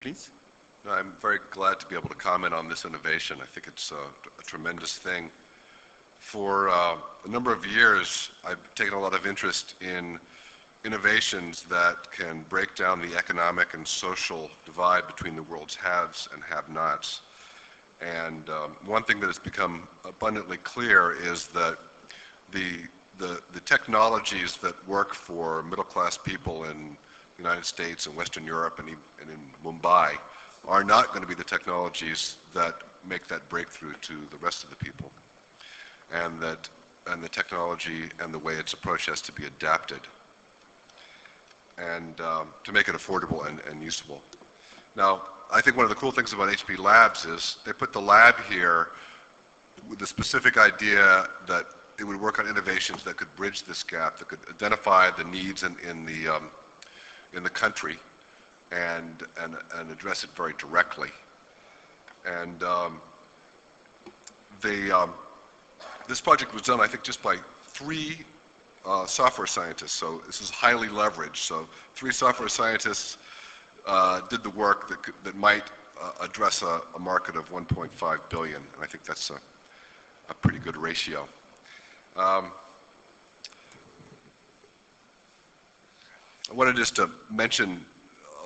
please. No, I'm very glad to be able to comment on this innovation. I think it's a tremendous thing. For a number of years, I've taken a lot of interest in innovations that can break down the economic and social divide between the world's haves and have-nots. And one thing that has become abundantly clear is that the, the technologies that work for middle-class people in the United States and Western Europe and in Mumbai are not going to be the technologies that make that breakthrough to the rest of the people. And the technology and the way it's approached has to be adapted and to make it affordable and usable. Now, I think one of the cool things about HP Labs is they put the lab here with the specific idea that it would work on innovations that could bridge this gap, that could identify the needs in the country and address it very directly. And this project was done, I think, just by 3 software scientists. So this is highly leveraged. So 3 software scientists did the work that might address a market of 1.5 billion, and I think that's a pretty good ratio. I wanted just to mention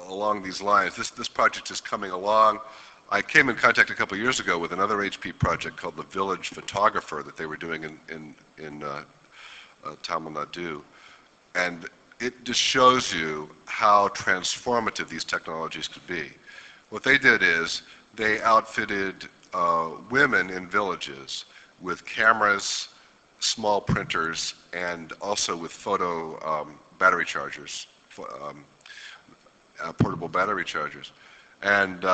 along these lines, this project is coming along. I came in contact a couple years ago with another HP project called the Village Photographer that they were doing in Tamil Nadu, and it just shows you how transformative these technologies could be. What they did is they outfitted women in villages with cameras, small printers, and also with photo battery chargers, portable battery chargers. And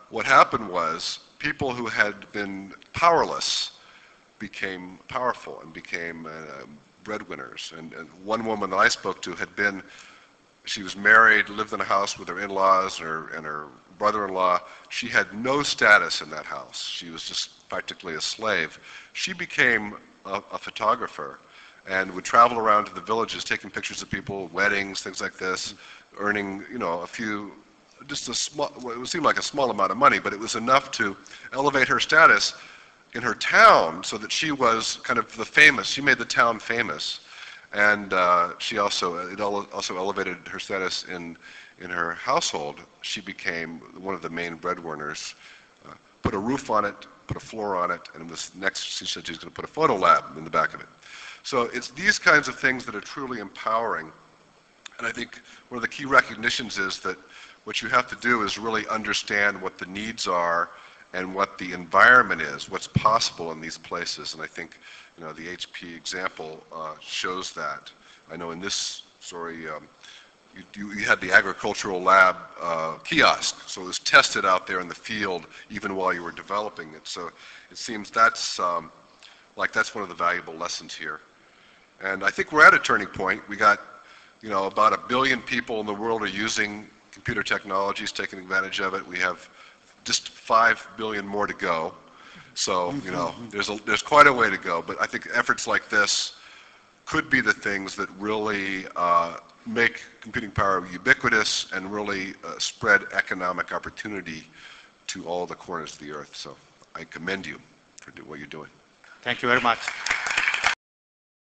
what happened was people who had been powerless became powerful and became breadwinners. And one woman that I spoke to had been, she was married, lived in a house with her in-laws and her brother-in-law. She had no status in that house. She was just practically a slave. She became a photographer and would travel around to the villages taking pictures of people, weddings, things like this, earning, you know, a few, just a small, it would seem like a small amount of money, but it was enough to elevate her status in her town so that she was kind of the famous, she made the town famous. And she also, it also elevated her status in her household. She became one of the main breadwinners, put a roof on it, put a floor on it, and this next she said she was going to put a photo lab in the back of it. So it's these kinds of things that are truly empowering. And I think one of the key recognitions is that what you have to do is really understand what the needs are and what the environment is, what's possible in these places. And I think, you know, the HP example shows that. I know in this story, you had the agricultural lab kiosk, so it was tested out there in the field even while you were developing it. So it seems that's that's one of the valuable lessons here. And I think we're at a turning point. We got, you know, about 1 billion people in the world are using computer technologies, taking advantage of it. We have just 5 billion more to go. So, you know, there's quite a way to go, but I think efforts like this could be the things that really make computing power ubiquitous and really spread economic opportunity to all the corners of the earth. So I commend you for what you're doing. Thank you very much.